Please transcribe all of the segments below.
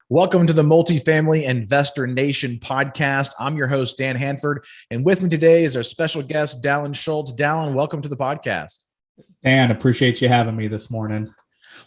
Welcome to the Multifamily Investor Nation podcast. I'm your host, Dan Hanford, and with me today is our special guest, Dallon Schultz. Dallon, welcome to the podcast. Dan, appreciate you having me this morning.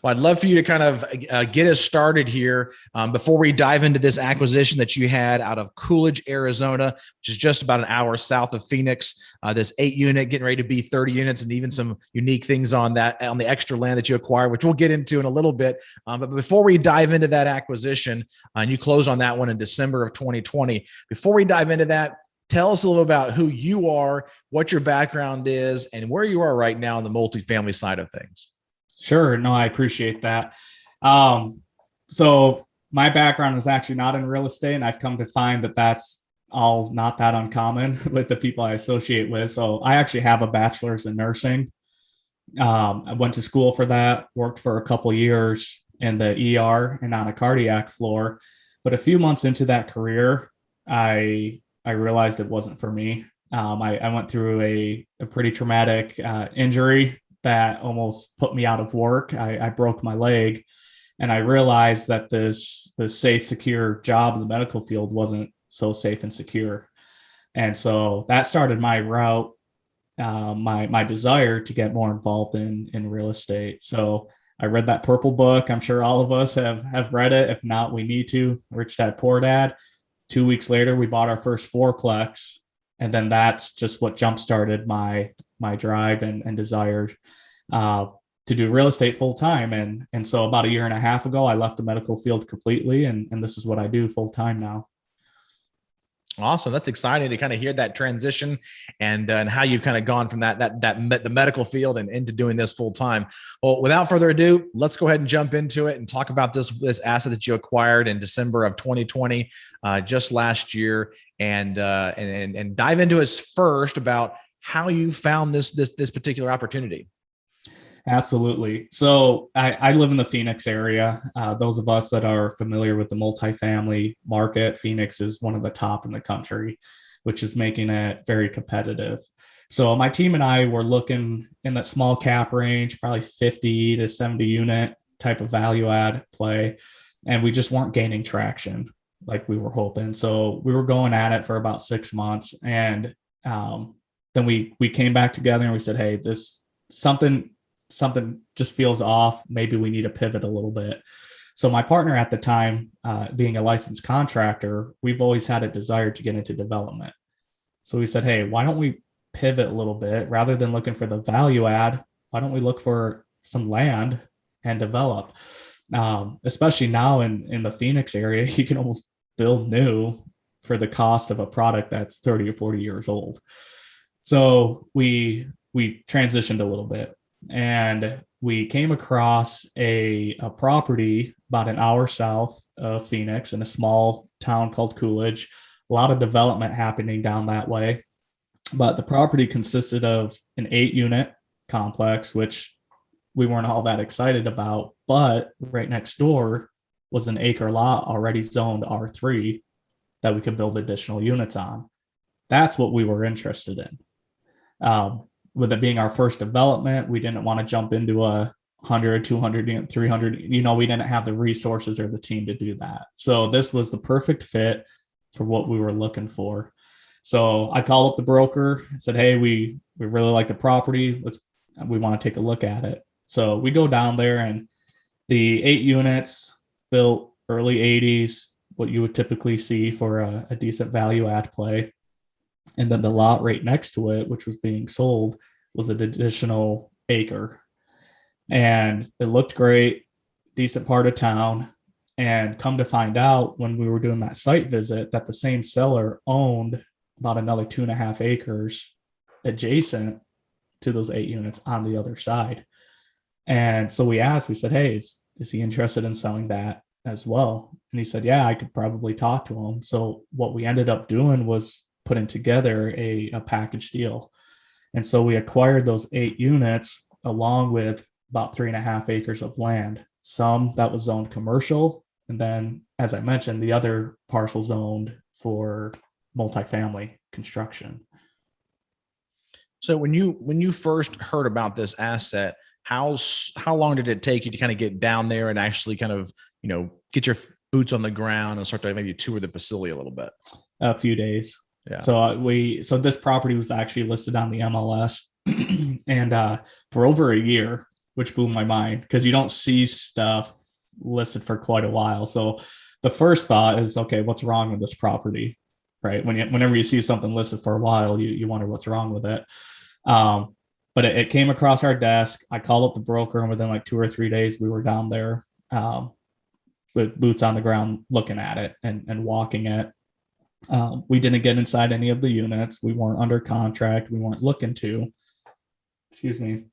Well, I'd love for you to kind of get us started here before we dive into this acquisition that you had out of Coolidge, Arizona, which is just about an hour south of Phoenix. This 8-unit getting ready to be 30 units, and even some unique things on the extra land that you acquired, which we'll get into in a little bit. But before we dive into that acquisition, and you closed on that one in December of 2020, before we dive into that, tell us a little about who you are, what your background is, and where you are right now on the multifamily side of things. Sure. No, I appreciate that. So my background is actually not in real estate, and I've come to find that that's all not that uncommon with the people I associate with. So I actually have a bachelor's in nursing. I went to school for that, worked for a couple years in the ER and on a cardiac floor. But a few months into that career, I realized it wasn't for me. I went through a pretty traumatic injury that almost put me out of work. I broke my leg, and I realized that this safe, secure job in the medical field wasn't so safe and secure. And so that started my route, my desire to get more involved in real estate. So I read that purple book. I'm sure all of us have read it. If not, we need to. Rich Dad, Poor Dad. 2 weeks later, we bought our first fourplex. And then that's just what jump-started my drive and desire to do real estate full time. And so about a year and a half ago, I left the medical field completely. And this is what I do full time now. Awesome. That's exciting to kind of hear that transition and how you've kind of gone from the medical field and into doing this full time. Well, without further ado, let's go ahead and jump into it and talk about this asset that you acquired in December of 2020, just last year, and dive into us first about how you found this particular opportunity. Absolutely. So I live in the Phoenix area. Those of us that are familiar with the multifamily market, Phoenix is one of the top in the country, which is making it very competitive. So my team and I were looking in that small cap range, probably 50 to 70 unit type of value add play. And we just weren't gaining traction like we were hoping. So we were going at it for about 6 months. And then we came back together and we said, hey, this something just feels off. Maybe we need to pivot a little bit. So my partner at the time, being a licensed contractor, we've always had a desire to get into development. So we said, hey, why don't we pivot a little bit rather than looking for the value add? Why don't we look for some land and develop? Especially now in the Phoenix area, you can almost build new for the cost of a product that's 30 or 40 years old. So we transitioned a little bit. And we came across a property about an hour south of Phoenix in a small town called Coolidge. A lot of development happening down that way. But the property consisted of an 8-unit complex, which we weren't all that excited about. But right next door was an acre lot already zoned R3 that we could build additional units on. That's what we were interested in. With it being our first development, we didn't want to jump into a 100, 200, 300. We didn't have the resources or the team to do that. So this was the perfect fit for what we were looking for. So I called up the broker and said, hey, we really like the property. We want to take a look at it. So we go down there, and the 8 units built early 80s, what you would typically see for a decent value add play. And then the lot right next to it, which was being sold, was an additional acre. And it looked great, decent part of town. And come to find out when we were doing that site visit that the same seller owned about another 2.5 acres adjacent to those 8 units on the other side. And so we said, hey, is he interested in selling that as well? And he said, yeah, I could probably talk to him. So what we ended up doing was putting together a package deal. And so we acquired those 8 units along with about 3.5 acres of land, some that was zoned commercial. And then, as I mentioned, the other parcel zoned for multifamily construction. So when you first heard about this asset, how long did it take you to kind of get down there and actually kind of, get your boots on the ground and start to maybe tour the facility a little bit? A few days. Yeah. So this property was actually listed on the MLS and for over a year, which blew my mind because you don't see stuff listed for quite a while. So the first thought is, okay, what's wrong with this property? Right. Whenever you see something listed for a while, you wonder what's wrong with it. But it came across our desk. I called up the broker, and within like 2 or 3 days, we were down there with boots on the ground, looking at it and walking it. We didn't get inside any of the units. We weren't under contract. We weren't looking to. Excuse me.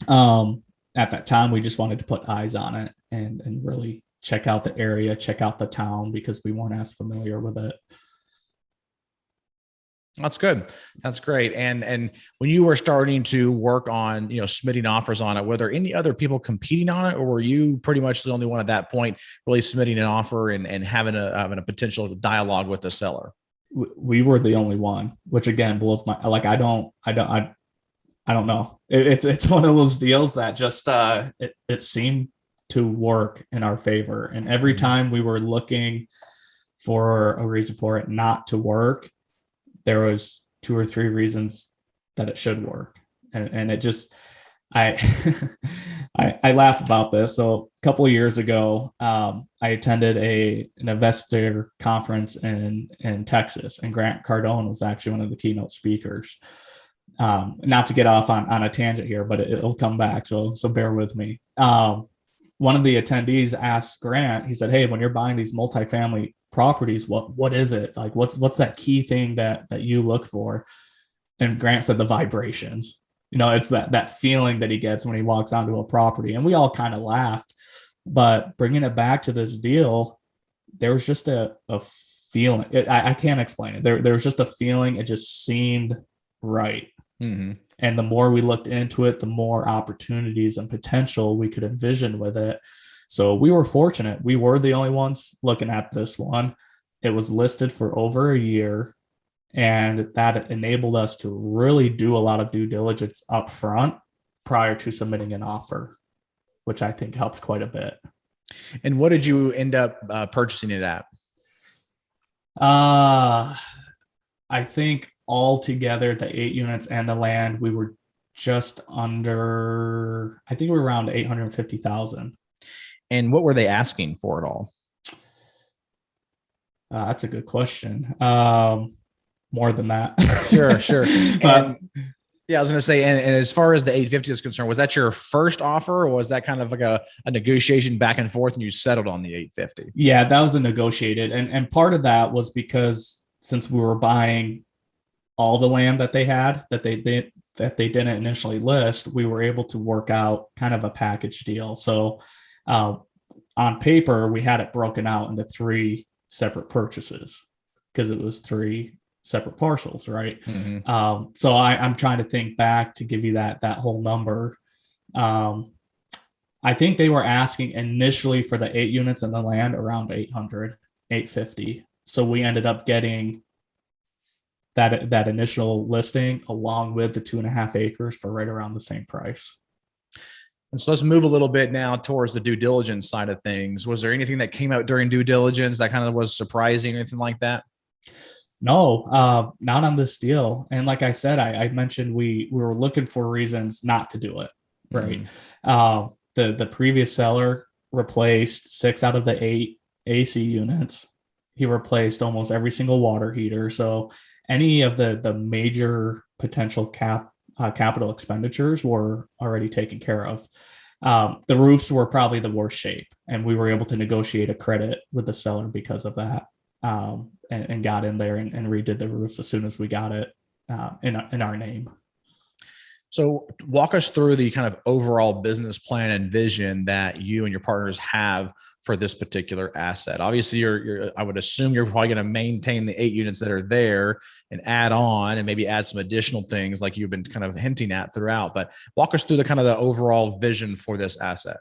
At that time, we just wanted to put eyes on it and really check out the area, check out the town, because we weren't as familiar with it. That's good. That's great. And when you were starting to work on, submitting offers on it, were there any other people competing on it, or were you pretty much the only one at that point really submitting an offer and having a potential dialogue with the seller? We were the only one, which again blows my, like, I don't know. It's one of those deals that just, it seemed to work in our favor. And every time we were looking for a reason for it not to work, there was 2 or 3 reasons that it should work. And it just, I laugh about this. So a couple of years ago, I attended an investor conference in Texas, and Grant Cardone was actually one of the keynote speakers. Not to get off on a tangent here, but it'll come back. So bear with me. One of the attendees asked Grant, he said, "Hey, when you're buying these multifamily properties, what is it? Like, what's that key thing that you look for?" And Grant said the vibrations. It's that feeling that he gets when he walks onto a property. And we all kind of laughed, but bringing it back to this deal, there was just a feeling. I can't explain it. There was just a feeling. It just seemed right. Mm-hmm. And the more we looked into it, the more opportunities and potential we could envision with it. So we were fortunate. We were the only ones looking at this one. It was listed for over a year, and that enabled us to really do a lot of due diligence up front prior to submitting an offer, which I think helped quite a bit. And what did you end up purchasing it at? I think altogether, the 8 units and the land, we were just under, I think we were around 850,000. And what were they asking for it all? That's a good question. More than that. Sure. Yeah, I was going to say, and as far as the 850 is concerned, was that your first offer, or was that kind of like a negotiation back and forth and you settled on the 850? Yeah, that was a negotiated. And part of that was because since we were buying all the land that they had, that they didn't initially list, we were able to work out kind of a package deal. So on paper, we had it broken out into 3 separate purchases because it was 3 separate parcels, right? Mm-hmm. So I'm trying to think back to give you that whole number. I think they were asking initially for the 8 units and the land around 800, 850. So we ended up getting that initial listing along with the 2.5 acres for right around the same price. And so let's move a little bit now towards the due diligence side of things. Was there anything that came out during due diligence that kind of was surprising, anything like that? No, not on this deal. And like I said, I mentioned we were looking for reasons not to do it. Right. The previous seller replaced 6 out of the 8 AC units. He replaced almost every single water heater. So any of the major potential capital expenditures were already taken care of. The roofs were probably the worst shape, and we were able to negotiate a credit with the seller because of that, and got in there and redid the roofs as soon as we got it in our name. So walk us through the kind of overall business plan and vision that you and your partners have for this particular asset. Obviously, I would assume you're probably going to maintain the 8 units that are there and add on and maybe add some additional things like you've been kind of hinting at throughout. But walk us through the kind of the overall vision for this asset.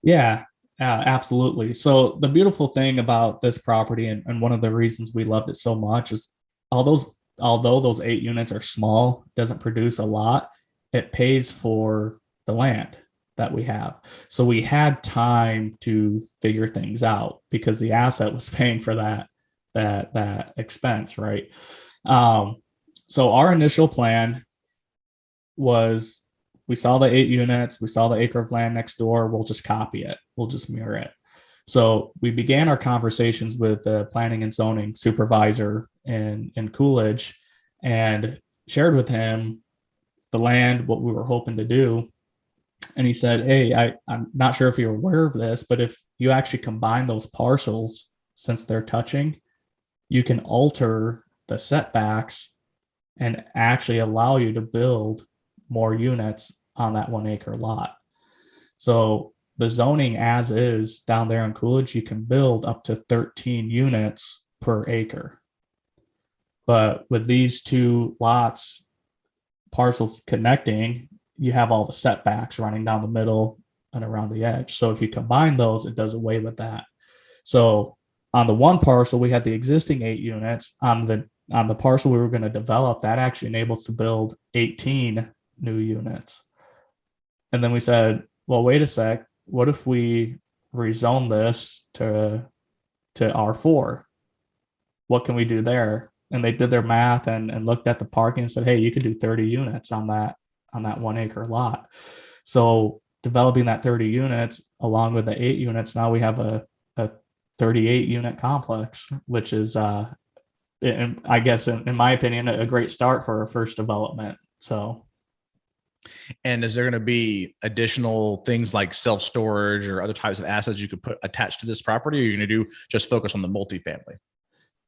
Yeah, absolutely. So the beautiful thing about this property, and one of the reasons we loved it so much, is although those 8 units are small, doesn't produce a lot, it pays for the land that we have. So we had time to figure things out because the asset was paying for that expense, right? So our initial plan was, we saw the 8 units, we saw the acre of land next door, we'll just copy it, we'll just mirror it. So we began our conversations with the planning and zoning supervisor in Coolidge and shared with him the land, what we were hoping to do. And he said, hey, I'm not sure if you're aware of this, but if you actually combine those parcels, since they're touching, you can alter the setbacks and actually allow you to build more units on that 1 acre lot. So the zoning as is down there in Coolidge, you can build up to 13 units per acre. But with these 2 lots, parcels connecting, you have all the setbacks running down the middle and around the edge. So if you combine those, it does away with that. So on the one parcel, we had the existing 8 units. On the parcel we were going to develop, that actually enables to build 18 new units. And then we said, well, wait a sec, what if we rezone this to R4? What can we do there? And they did their math and looked at the parking and said, hey, you could do 30 units on that 1 acre lot. So developing that 30 units along with the 8 units, now we have a 38 unit complex, which is, I guess, in my opinion, a great start for our first development. So. And is there going to be additional things like self-storage or other types of assets you could put attached to this property, or are you going to do just focus on the multifamily?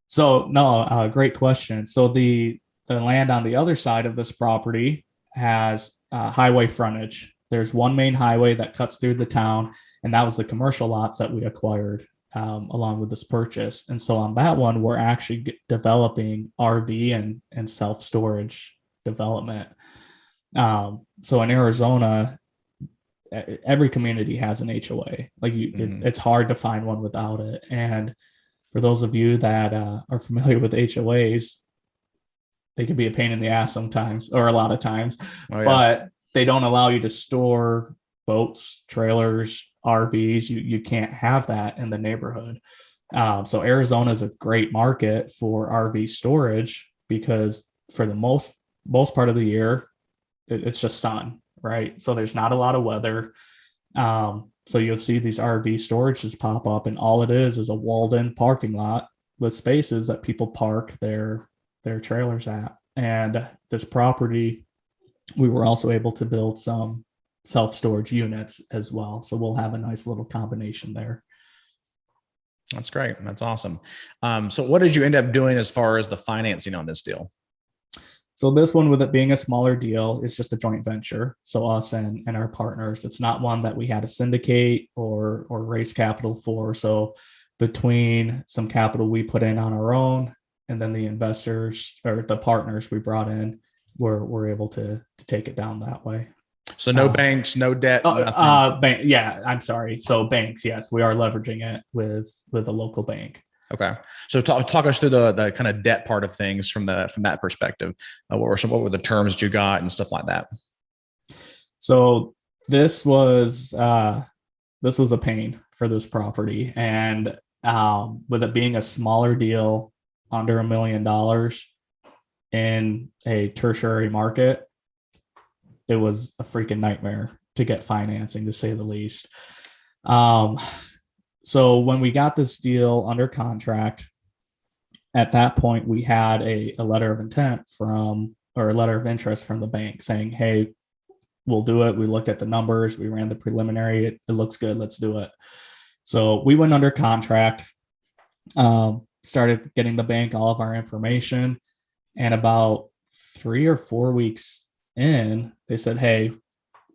So no, great question. So the land on the other side of this property has highway frontage. There's one main highway that cuts through the town, and that was the commercial lots that we acquired along with this purchase. And so on that one, we're actually developing RV and self-storage development. So in Arizona, every community has an HOA. Like it's hard to find one without it. And for those of you that are familiar with HOAs, they can be a pain in the ass sometimes, or a lot of times, but they don't allow you to store boats, trailers, RVs. You can't have that in the neighborhood. So Arizona is a great market for RV storage because for the most part of the year, it's just sun, right? So there's not a lot of weather. So you'll see these RV storages pop up, and all it is a walled-in parking lot with spaces that people park their trailers at. And this property, we were also able to build some self-storage units as well. So we'll have a nice little combination there. That's great. That's awesome. So what did you end up doing as far as the financing on this deal? So this one, with it being a smaller deal, is just a joint venture. So us and our partners, it's not one that we had to syndicate or raise capital for. So between some capital we put in on our own, and then the investors or the partners we brought in, we're able to take it down that way. So no banks, no debt. Yeah, I'm sorry. So banks, yes, we are leveraging it with a local bank. Okay. So talk us through the kind of debt part of things from that perspective. What were the terms that you got and stuff like that? So this was a pain for this property, and with it being a smaller deal, under $1 million in a tertiary market, it was a freaking nightmare to get financing, to say the least. So when we got this deal under contract, at that point, we had a letter of intent or a letter of interest from the bank saying, hey, we'll do it. We looked at the numbers. We ran the preliminary. It looks good. Let's do it. So we went under contract, started getting the bank all of our information. And about 3 or 4 weeks in, they said, hey,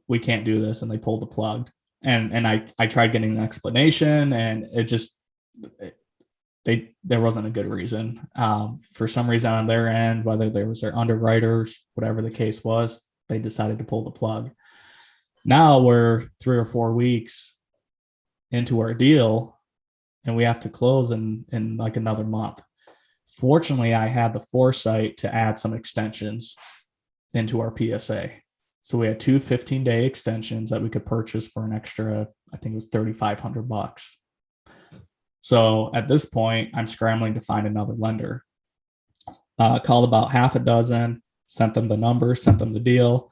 we can't do this. And they pulled the plug. And I tried getting an explanation, and there wasn't a good reason. For some reason on their end, whether there was their underwriters, whatever the case was, they decided to pull the plug. Now we're 3 or 4 weeks into our deal, and we have to close in like another month. Fortunately, I had the foresight to add some extensions into our PSA. So we had two 15-day extensions that we could purchase for an extra, I think it was $3,500. So at this point, I'm scrambling to find another lender. Called about half a dozen, sent them the number, sent them the deal.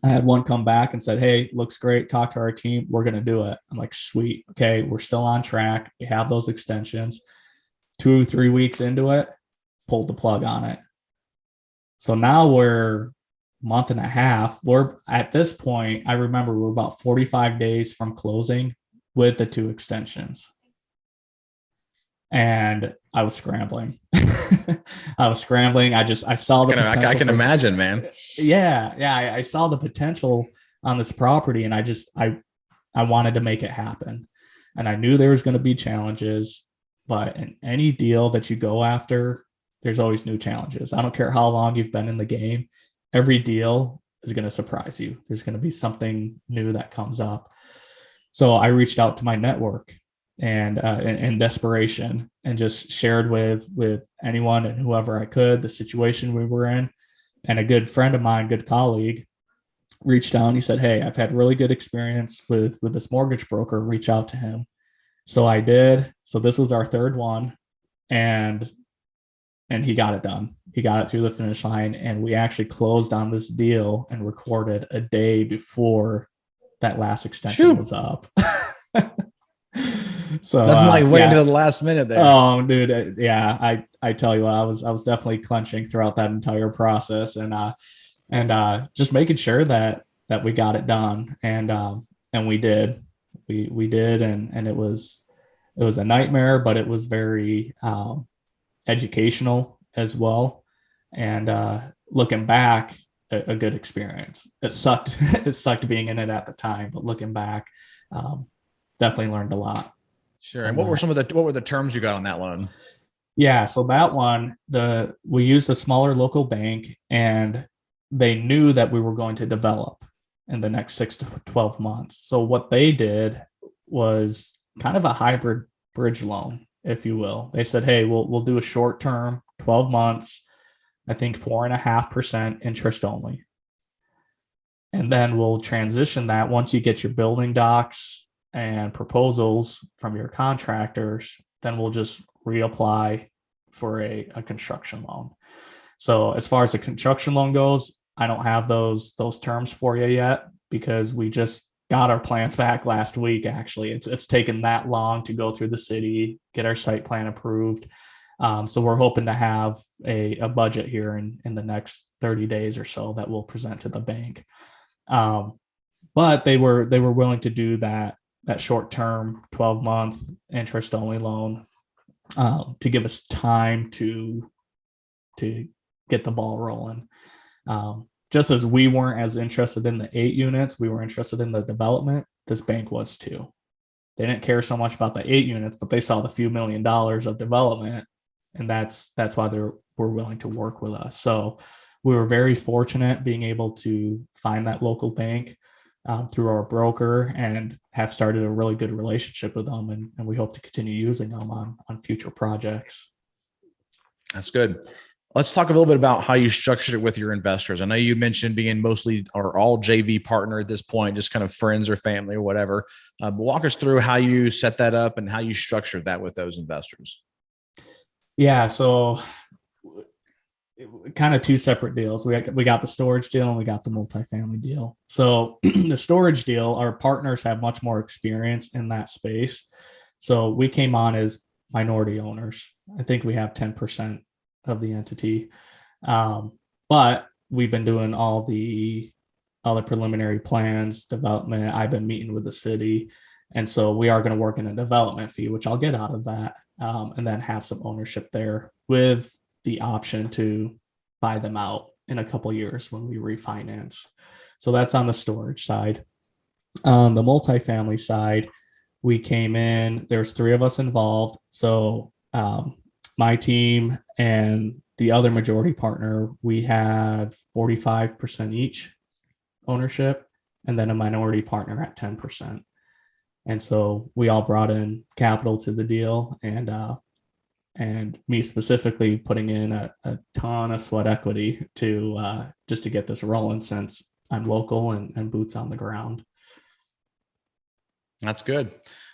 I had one come back and said, "Hey, looks great. Talk to our team. We're going to do it." I'm like, "Sweet. Okay. We're still on track. We have those extensions." 2-3 weeks into it, pulled the plug on it. So now we're a month and a half. We're at this point, I remember we're about 45 days from closing with the 2 extensions. And I was scrambling. I saw the potential. I can imagine, man. Yeah. I saw the potential on this property, and I wanted to make it happen. And I knew there was going to be challenges, but in any deal that you go after, there's always new challenges. I don't care how long you've been in the game. Every deal is going to surprise you. There's going to be something new that comes up. So I reached out to my network and in desperation, and just shared with anyone and whoever I could the situation we were in. And a good friend of mine, good colleague, reached out and he said, "Hey, I've had really good experience with this mortgage broker. Reach out to him." So I did. So this was our third one, and he got it done. He got it through the finish line, and we actually closed on this deal and recorded a day before that last extension was up. So nothing like waiting to the last minute there. Oh, dude, yeah. I tell you what, I was definitely clenching throughout that entire process, and just making sure that we got it done, and we did. We did, and it was a nightmare, but it was very educational as well. And looking back, a good experience. It sucked. It sucked being in it at the time, but looking back, definitely learned a lot. Sure. And what were the terms you got on that loan? Yeah, so that one, we used a smaller local bank, and they knew that we were going to develop in the next 6 to 12 months. So what they did was kind of a hybrid bridge loan, if you will. They said, "Hey, we'll do a short term, 12 months, I think 4.5% interest only. And then we'll transition that once you get your building docs and proposals from your contractors, then we'll just reapply for a construction loan." So as far as the construction loan goes, I don't have those terms for you yet, because we just got our plans back last week. Actually, it's taken that long to go through the city, get our site plan approved. So we're hoping to have a budget here in the next 30 days or so that we'll present to the bank. But they were willing to do that short-term 12-month interest-only loan to give us time to get the ball rolling. Just as we weren't as interested in the 8 units, we were interested in the development. This bank was too. They didn't care so much about the 8 units, but they saw the few $1 million of development, and that's why they were willing to work with us. So we were very fortunate being able to find that local bank through our broker, and have started a really good relationship with them, and we hope to continue using them on future projects. That's good. Let's talk a little bit about how you structured it with your investors. I know you mentioned being mostly or all JV partner at this point, just kind of friends or family or whatever. But walk us through how you set that up and how you structured that with those investors. Yeah, so kind of 2 separate deals. We got the storage deal and we got the multifamily deal. So the storage deal, our partners have much more experience in that space. So we came on as minority owners. I think we have 10% of the entity. But we've been doing all the preliminary plans, development. I've been meeting with the city. And so we are going to work in a development fee, which I'll get out of that, and then have some ownership there with the option to buy them out in a couple of years when we refinance. So that's on the storage side. On the multifamily side, we came in, there's 3 of us involved. So my team and the other majority partner, we had 45% each ownership, and then a minority partner at 10%. And so we all brought in capital to the deal, and and me specifically putting in a ton of sweat equity to just to get this rolling, since I'm local and boots on the ground. That's good.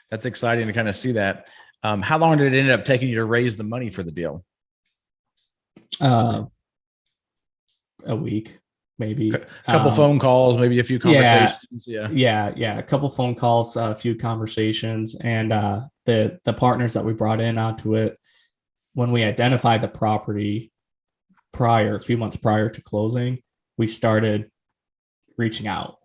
That's exciting to kind of see that. How long did it end up taking you to raise the money for the deal? A week, maybe. A couple phone calls, maybe a few conversations. Yeah. A couple phone calls, a few conversations, and the partners that we brought in onto it, when we identified the property a few months prior to closing, we started reaching out.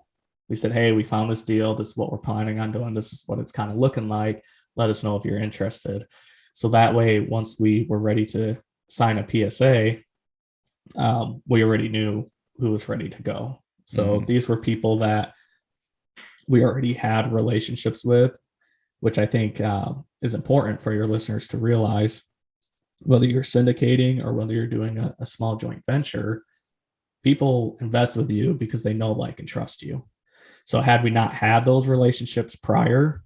We said, hey, we found this deal. This is what we're planning on doing. This is what it's kind of looking like. Let us know if you're interested. So that way, once we were ready to sign a PSA, we already knew who was ready to go. So these were people that we already had relationships with, which I think is important for your listeners to realize. Whether you're syndicating or whether you're doing a small joint venture, people invest with you because they know, like, and trust you. So had we not had those relationships prior,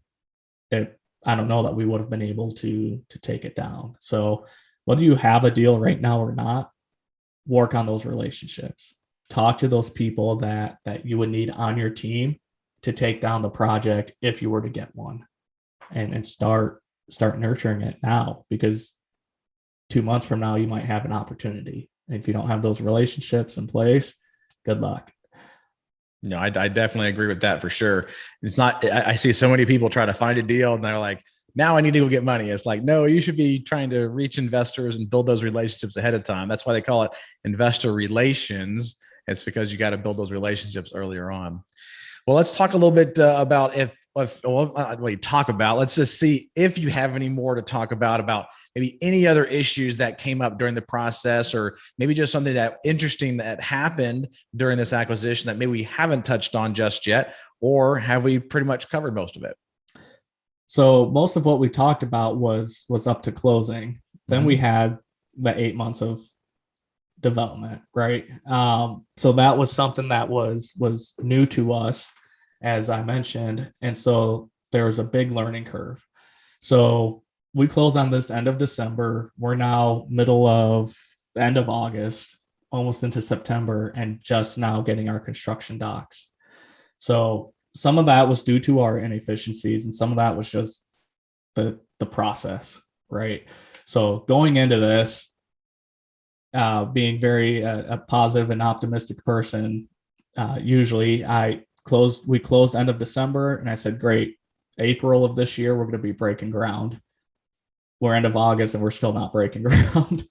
I don't know that we would have been able to take it down. So whether you have a deal right now or not, work on those relationships. Talk to those people that you would need on your team to take down the project if you were to get one, and start nurturing it now, because 2 months from now, you might have an opportunity. And if you don't have those relationships in place, good luck. No, I definitely agree with that for sure. It's not, I see so many people try to find a deal and they're like, now I need to go get money. It's like, no, you should be trying to reach investors and build those relationships ahead of time. That's why they call it investor relations. It's because you got to build those relationships earlier on. Well, let's talk a little bit about let's just see if you have any more to talk about maybe any other issues that came up during the process, or maybe just something that interesting that happened during this acquisition that maybe we haven't touched on just yet, or have we pretty much covered most of it? So most of what we talked about was up to closing. Then we had the 8 months of development, right? So that was something that was new to us, as I mentioned. And so there was a big learning curve. So we closed on this end of December. We're now end of August, almost into September, and just now getting our construction docs. So some of that was due to our inefficiencies, and some of that was just the process, right? So going into this, being very a positive and optimistic person, usually we closed end of December, and I said, great, April of this year, we're going to be breaking ground. We're end of August and we're still not breaking ground.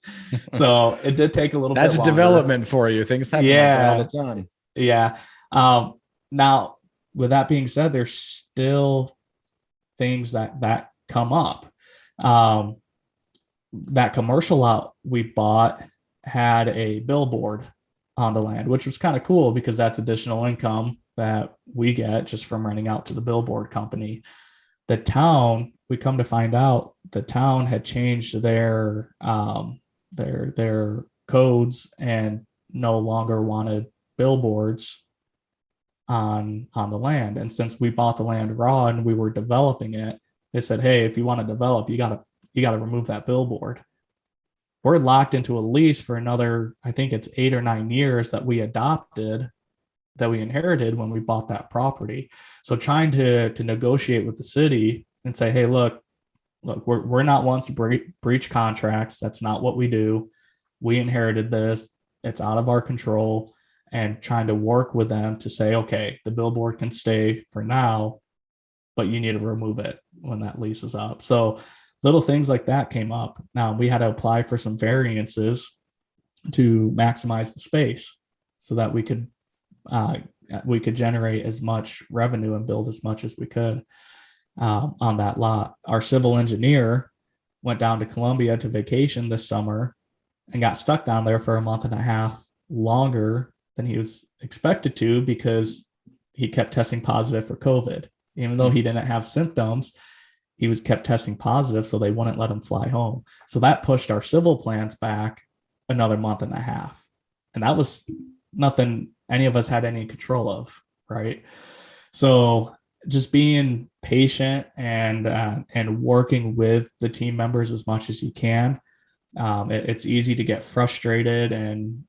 So it did take a little bit longer. That's development for you. Things happen like that all the time. Yeah. Now, with that being said, there's still things that come up. That commercial lot we bought had a billboard on the land, which was kind of cool because that's additional income that we get just from renting out to the billboard company. The town, we come to find out, the town had changed their codes and no longer wanted billboards on the land. And since we bought the land raw and we were developing it, they said, hey, if you want to develop, you got to remove that billboard. We're locked into a lease for another, I think it's 8 or 9 years that we inherited when we bought that property. So trying to negotiate with the city and say, hey, look, we're not ones to breach contracts. That's not what we do. We inherited this. It's out of our control. And trying to work with them to say, okay, the billboard can stay for now, but you need to remove it when that lease is up. So little things like that came up. Now we had to apply for some variances to maximize the space so that we could generate as much revenue and build as much as we could on that lot. Our civil engineer went down to Columbia to vacation this summer and got stuck down there for a month and a half longer than he was expected to because he kept testing positive for COVID. Even though he didn't have symptoms, he was kept testing positive, so they wouldn't let him fly home. So that pushed our civil plans back another month and a half. And that was nothing any of us had any control of, right? So just being patient and working with the team members as much as you can. It's easy to get frustrated and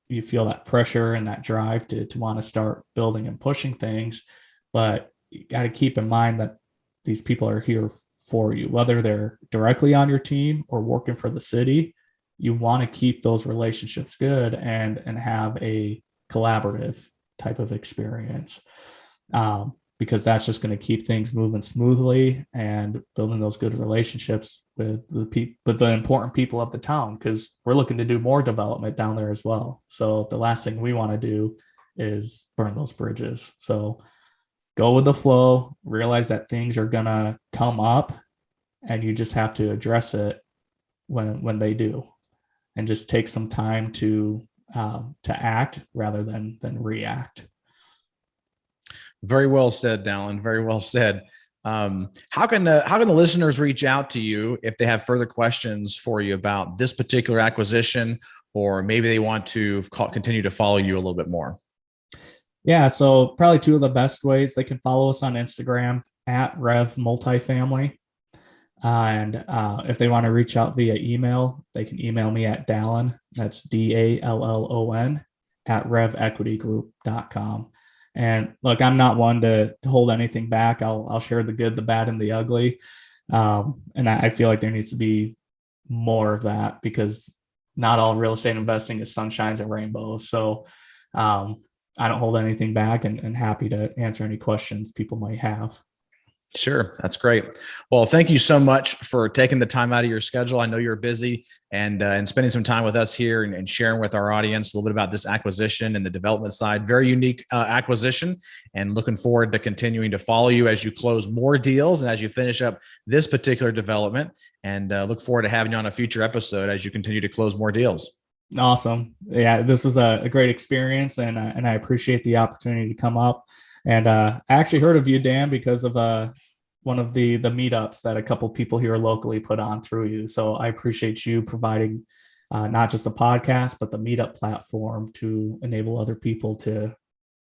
you feel that pressure and that drive to want to start building and pushing things. But you got to keep in mind that these people are here for you, whether they're directly on your team or working for the city. You want to keep those relationships good and have a collaborative type of experience, because that's just going to keep things moving smoothly and building those good relationships with the important people of the town, because we're looking to do more development down there as well. So the last thing we want to do is burn those bridges. So go with the flow, realize that things are going to come up and you just have to address it when they do, and just take some time to act rather than react. Very well said, Dallon. Very well said. How can the listeners reach out to you if they have further questions for you about this particular acquisition, or maybe they want to continue to follow you a little bit more? Yeah, so probably two of the best ways: they can follow us on Instagram at Rev Multifamily. And if they want to reach out via email, they can email me at Dallon, that's Dallon, at revequitygroup.com. And look, I'm not one to hold anything back. I'll share the good, the bad, and the ugly. And I feel like there needs to be more of that, because not all real estate investing is sunshines and rainbows. So I don't hold anything back, and happy to answer any questions people might have. Sure. That's great. Well, thank you so much for taking the time out of your schedule. I know you're busy, and spending some time with us here and sharing with our audience a little bit about this acquisition and the development side. Very unique acquisition, and looking forward to continuing to follow you as you close more deals and as you finish up this particular development, and look forward to having you on a future episode as you continue to close more deals. Awesome. Yeah, this was a great experience, and I appreciate the opportunity to come up. And I actually heard of you, Dan, because of one of the meetups that a couple people here locally put on through you. So I appreciate you providing not just the podcast, but the meetup platform to enable other people to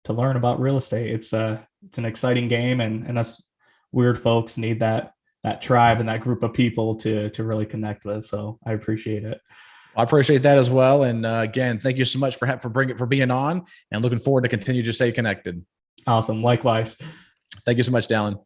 learn about real estate. It's an exciting game, and us weird folks need that tribe and that group of people to really connect with. So I appreciate it. I appreciate that as well. And again, thank you so much for being on, and looking forward to continue to stay connected. Awesome. Likewise. Thank you so much, Dallon.